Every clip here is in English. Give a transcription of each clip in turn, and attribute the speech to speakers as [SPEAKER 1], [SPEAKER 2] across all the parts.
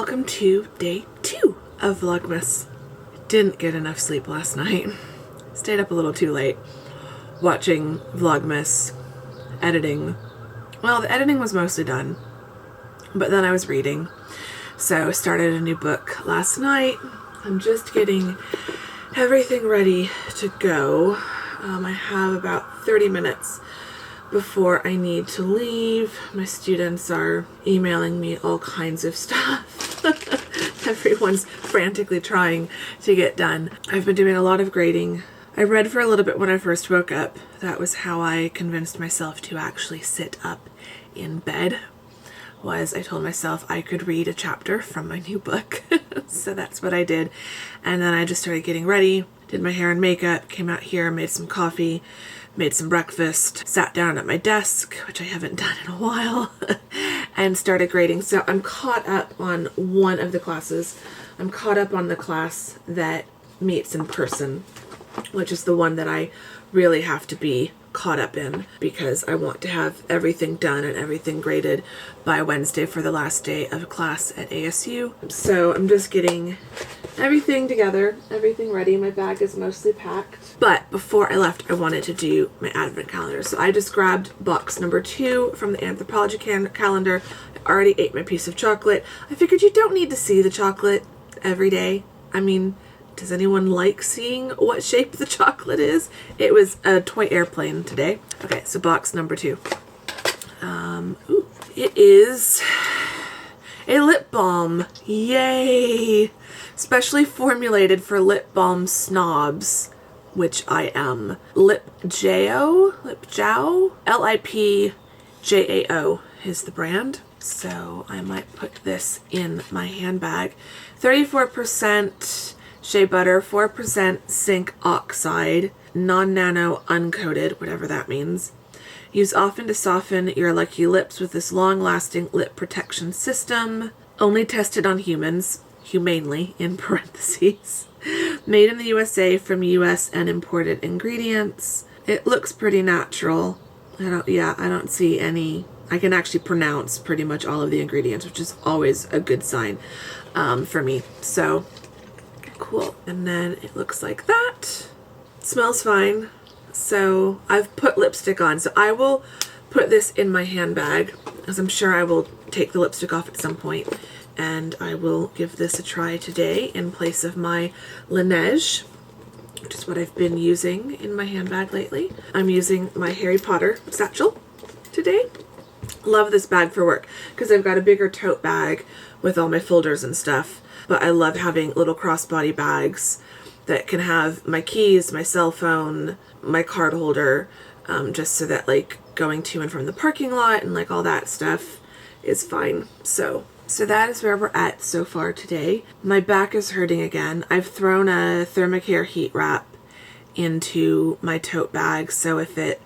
[SPEAKER 1] welcome to day 2 of Vlogmas. Didn't get enough sleep last night. Stayed up a little too late watching Vlogmas, editing. Well, the editing was mostly done, but then I was reading. So I started a new book last night. I'm just getting everything ready to go. I have about 30 minutes before I need to leave. My students are emailing me all kinds of stuff. Everyone's frantically trying to get done. I've been doing a lot of grading. I read for a little bit when I first woke up. That was how I convinced myself to actually sit up in bed. I told myself I could read a chapter from my new book. So that's what I did. And then I just started getting ready, did my hair and makeup, came out here, made some coffee, made some breakfast, sat down at my desk, which I haven't done in a while, and started grading. So I'm caught up on one of the classes. I'm caught up on the class that meets in person, which is the one that I really have to be caught up in because I want to have everything done and everything graded by Wednesday for the last day of class at ASU. So I'm just getting everything together, everything ready. My bag is mostly packed. But before I left, I wanted to do my advent calendar. So I just grabbed box number 2 from the Anthropology calendar. I already ate my piece of chocolate. I figured you don't need to see the chocolate every day. I mean, does anyone like seeing what shape the chocolate is? It was a toy airplane today. Okay, so box number 2. It is a lip balm. Yay! Specially formulated for lip balm snobs, which I am. Lipjao, Lipjao is the brand. So I might put this in my handbag. 34% shea butter, 4% zinc oxide, non-nano uncoated, whatever that means. Use often to soften your lucky lips with this long-lasting lip protection system. Only tested on humans, humanely in parentheses. Made in the USA from US and imported ingredients. It looks pretty natural. I don't see any. I can actually pronounce pretty much all of the ingredients, which is always a good sign for me. So cool. And then it looks like that. It smells fine. So I've put lipstick on. So I will put this in my handbag, as I'm sure I will take the lipstick off at some point. And I will give this a try today in place of my Laneige, which is what I've been using in my handbag lately. I'm using my Harry Potter satchel today. Love this bag for work because I've got a bigger tote bag with all my folders and stuff. But I love having little crossbody bags that can have my keys, my cell phone, my card holder, just so that like going to and from the parking lot and like all that stuff is fine. So that is where we're at so far today. My back is hurting again. I've thrown a Thermacare heat wrap into my tote bag, so if it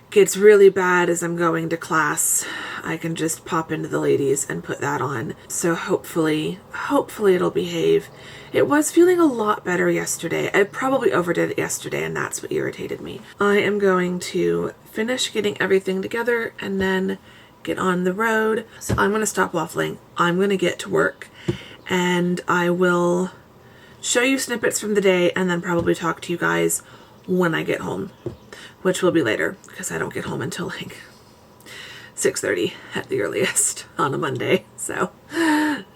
[SPEAKER 1] gets really bad as I'm going to class, I can just pop into the ladies and put that on. So hopefully it'll behave. It was feeling a lot better yesterday. I probably overdid it yesterday and that's what irritated me. I am going to finish getting everything together and then get on the road. So I'm going to stop waffling. I'm going to get to work and I will show you snippets from the day and then probably talk to you guys when I get home, which will be later because I don't get home until like 6:30 at the earliest on a Monday. So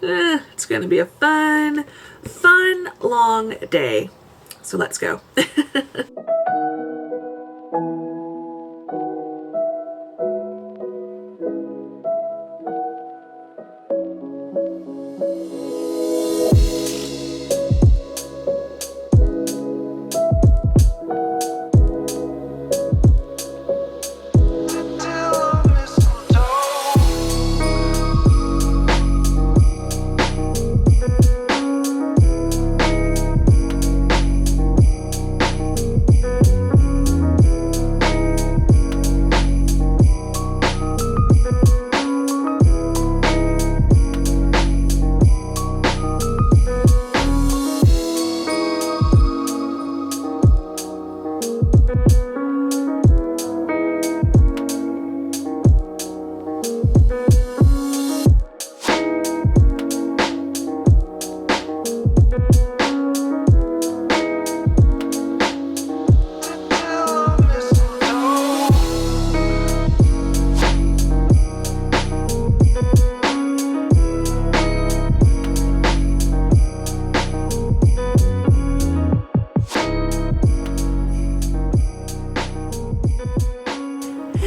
[SPEAKER 1] it's going to be a fun long day. So let's go.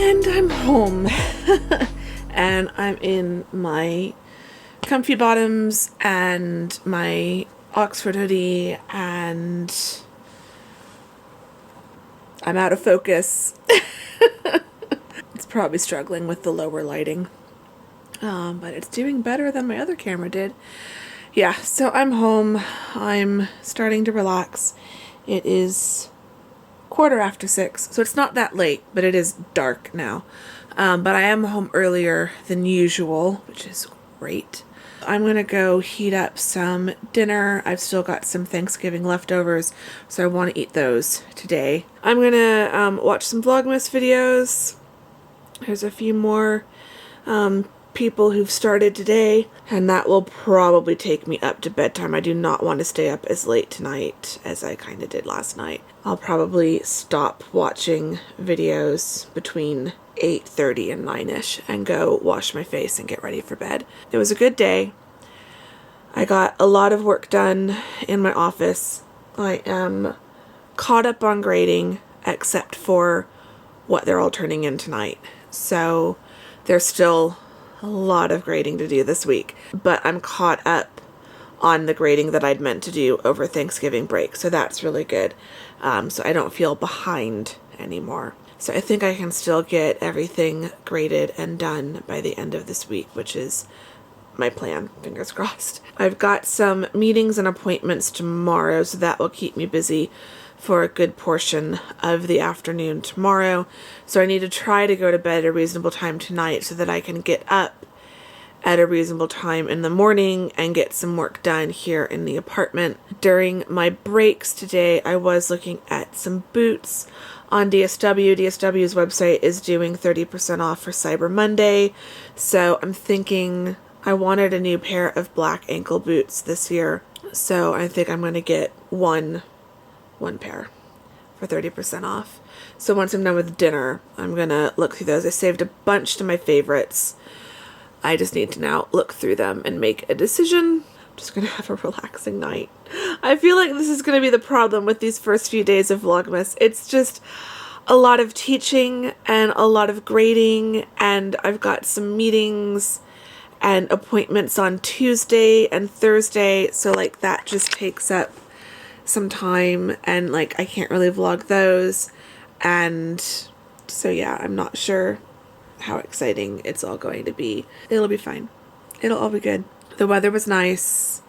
[SPEAKER 1] And I'm home. And I'm in my comfy bottoms and my Oxford hoodie, and I'm out of focus. It's probably struggling with the lower lighting. But it's doing better than my other camera did. Yeah, so I'm home. I'm starting to relax. It is 6:15, so it's not that late, but it is dark now. But I am home earlier than usual, which is great. I'm gonna go heat up some dinner. I've still got some Thanksgiving leftovers, so I want to eat those today. I'm gonna watch some Vlogmas videos. There's a few more people who've started today, and that will probably take me up to bedtime. I do not want to stay up as late tonight as I kind of did last night. I'll probably stop watching videos between 8:30 and 9ish and go wash my face and get ready for bed. It was a good day. I got a lot of work done in my office. I am caught up on grading except for what they're all turning in tonight. So there's still a lot of grading to do this week, but I'm caught up on the grading that I'd meant to do over Thanksgiving break, so that's really good. So I don't feel behind anymore. So I think I can still get everything graded and done by the end of this week, which is my plan, fingers crossed. I've got some meetings and appointments tomorrow, so that will keep me busy for a good portion of the afternoon tomorrow. So I need to try to go to bed at a reasonable time tonight so that I can get up at a reasonable time in the morning and get some work done here in the apartment. During my breaks today, I was looking at some boots on DSW. DSW's website is doing 30% off for Cyber Monday. So I'm thinking I wanted a new pair of black ankle boots this year. So I think I'm going to get one pair for 30% off. So once I'm done with dinner, I'm gonna look through those. I saved a bunch to my favorites. I just need to now look through them and make a decision. I'm just gonna have a relaxing night. I feel like this is gonna be the problem with these first few days of Vlogmas. It's just a lot of teaching and a lot of grading, and I've got some meetings and appointments on Tuesday and Thursday, so like that just takes up some time, and like I can't really vlog those, and so yeah, I'm not sure how exciting it's all going to be. It'll be fine. It'll all be good. The weather was nice.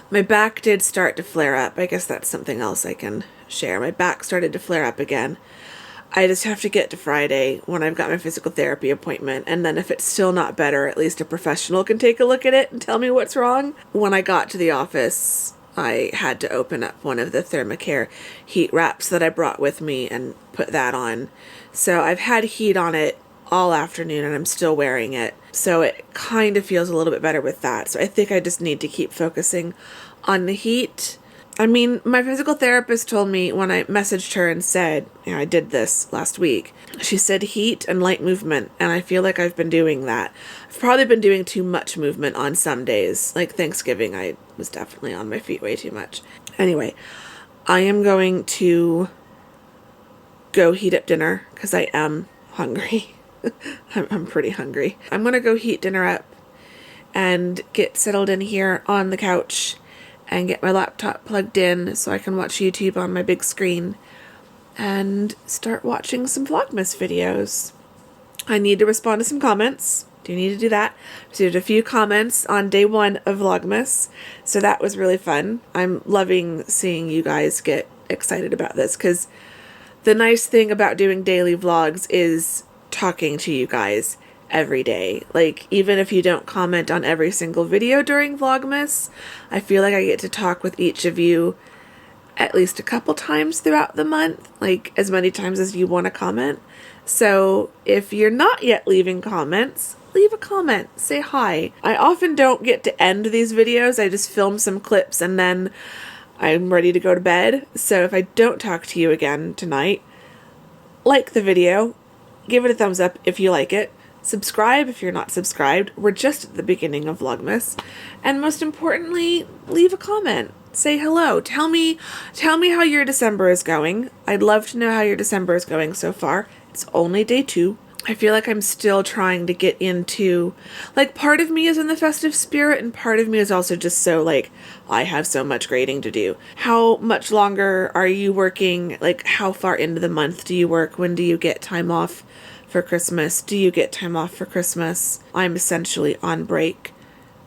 [SPEAKER 1] My back did start to flare up. I guess that's something else I can share. My back started to flare up again. I just have to get to Friday when I've got my physical therapy appointment, and then if it's still not better, at least a professional can take a look at it and tell me what's wrong. When I got to the office, I had to open up one of the Thermacare heat wraps that I brought with me and put that on. So I've had heat on it all afternoon and I'm still wearing it. So it kind of feels a little bit better with that. So I think I just need to keep focusing on the heat. I mean, my physical therapist told me when I messaged her and said, you know, I did this last week, she said heat and light movement, and I feel like I've been doing that. I've probably been doing too much movement on some days. Like Thanksgiving, I was definitely on my feet way too much. Anyway, I am going to go heat up dinner because I am hungry. I'm pretty hungry. I'm going to go heat dinner up and get settled in here on the couch and get my laptop plugged in so I can watch YouTube on my big screen and start watching some Vlogmas videos. I need to respond to some comments. Do need to do that. So did a few comments on day 1 of Vlogmas, so that was really fun. I'm loving seeing you guys get excited about this, because the nice thing about doing daily vlogs is talking to you guys every day. Like, even if you don't comment on every single video during Vlogmas, I feel like I get to talk with each of you at least a couple times throughout the month, like as many times as you want to comment. So if you're not yet leaving comments, leave a comment, say hi. I often don't get to end these videos. I just film some clips and then I'm ready to go to bed. So if I don't talk to you again tonight, like the video, give it a thumbs up if you like it. Subscribe if you're not subscribed. We're just at the beginning of Vlogmas. And most importantly, leave a comment. Say hello. Tell me how your December is going. I'd love to know how your December is going so far. It's only day 2. I feel like I'm still trying to get into, like, part of me is in the festive spirit and part of me is also just so, like, I have so much grading to do. How much longer are you working? Like, how far into the month do you work? When do you get time off for Christmas? Do you get time off for Christmas? I'm essentially on break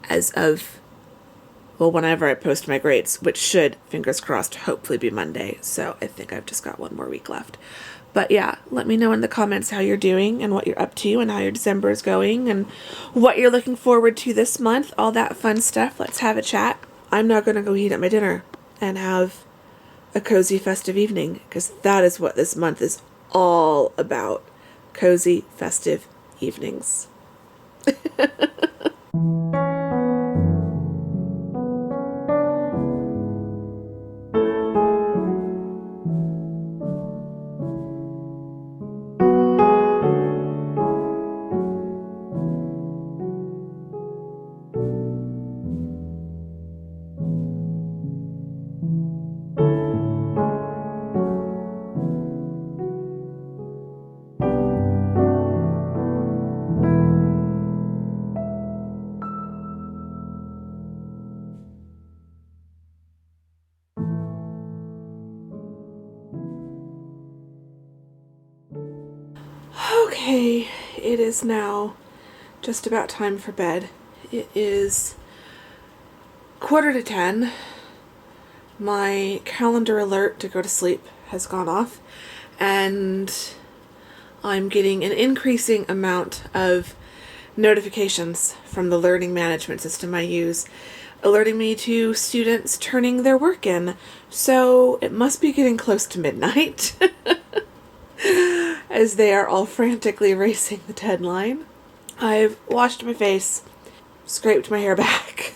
[SPEAKER 1] as of, well, whenever I post my grades, which should, fingers crossed, hopefully be Monday. So I think I've just got one more week left. But yeah, let me know in the comments how you're doing and what you're up to and how your December is going and what you're looking forward to this month. All that fun stuff. Let's have a chat. I'm now going to go heat up my dinner and have a cozy festive evening because that is what this month is all about. Cozy festive evenings. Okay, it is now just about time for bed. It is 9:45. My calendar alert to go to sleep has gone off, and I'm getting an increasing amount of notifications from the learning management system I use, alerting me to students turning their work in. So it must be getting close to midnight. As they are all frantically racing the deadline. I've washed my face, scraped my hair back,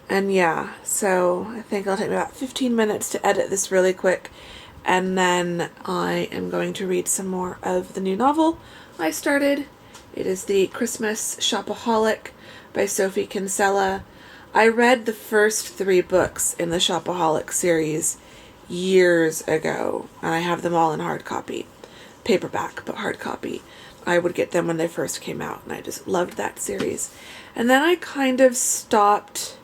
[SPEAKER 1] and yeah, so I think it'll take me about 15 minutes to edit this really quick, and then I am going to read some more of the new novel I started. It is the Christmas Shopaholic by Sophie Kinsella. I read the first 3 books in the Shopaholic series years ago, and I have them all in hard copy. Paperback, but hard copy. I would get them when they first came out, and I just loved that series. And then I kind of stopped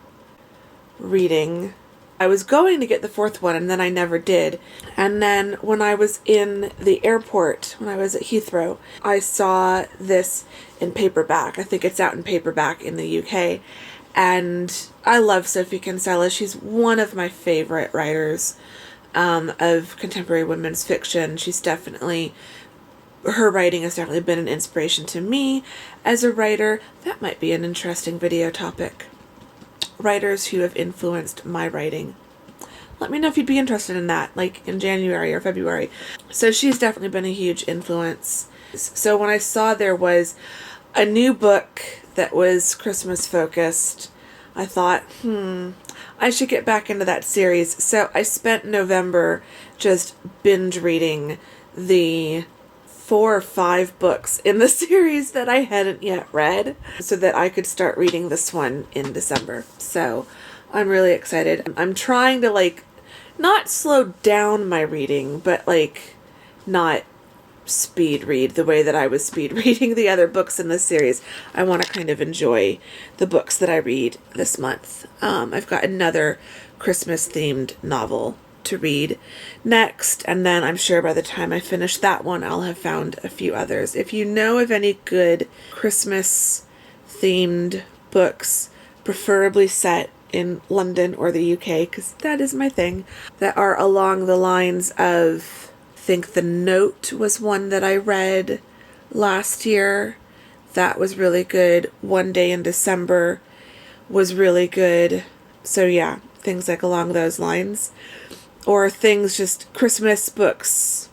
[SPEAKER 1] reading. I was going to get the 4th one, and then I never did. And then when I was in the airport, when I was at Heathrow, I saw this in paperback. I think it's out in paperback in the UK. And I love Sophie Kinsella. She's one of my favorite writers of contemporary women's fiction. Her writing has definitely been an inspiration to me as a writer. That might be an interesting video topic. Writers who have influenced my writing. Let me know if you'd be interested in that, like in January or February. So she's definitely been a huge influence. So when I saw there was a new book that was Christmas focused, I thought, I should get back into that series. So I spent November just binge reading the 4 or 5 books in the series that I hadn't yet read so that I could start reading this one in December. So I'm really excited. I'm trying to not slow down my reading, but not speed read the way that I was speed reading the other books in this series. I want to kind of enjoy the books that I read this month. I've got another Christmas themed novel to read next, and then I'm sure by the time I finish that one I'll have found a few others. If you know of any good Christmas themed books, preferably set in London or the UK, because that is my thing, that are along the lines of, I think The Note was one that I read last year. That was really good. One Day in December was really good. So yeah, things along those lines. Or things just Christmas books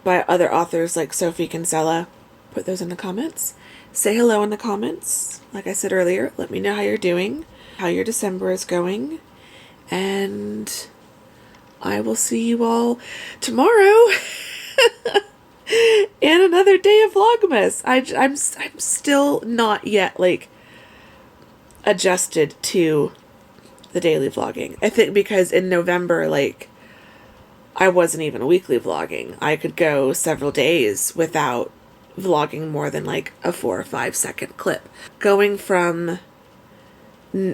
[SPEAKER 1] by other authors like Sophie Kinsella. Put those in the comments. Say hello in the comments. Like I said earlier, let me know how you're doing, how your December is going. And I will see you all tomorrow in another day of Vlogmas. I'm still not yet adjusted to the daily vlogging. I think because in November I wasn't even weekly vlogging. I could go several days without vlogging more than like a 4 or 5 second clip. Going from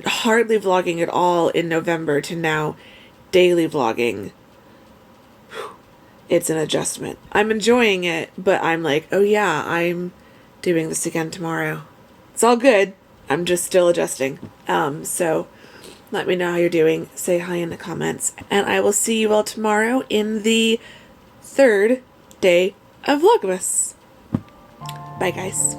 [SPEAKER 1] hardly vlogging at all in November to now daily vlogging, it's an adjustment. I'm enjoying it, but I'm like, oh yeah, I'm doing this again tomorrow. It's all good. I'm just still adjusting. So let me know how you're doing. Say hi in the comments. And I will see you all tomorrow in the 3rd day of Vlogmas. Bye, guys.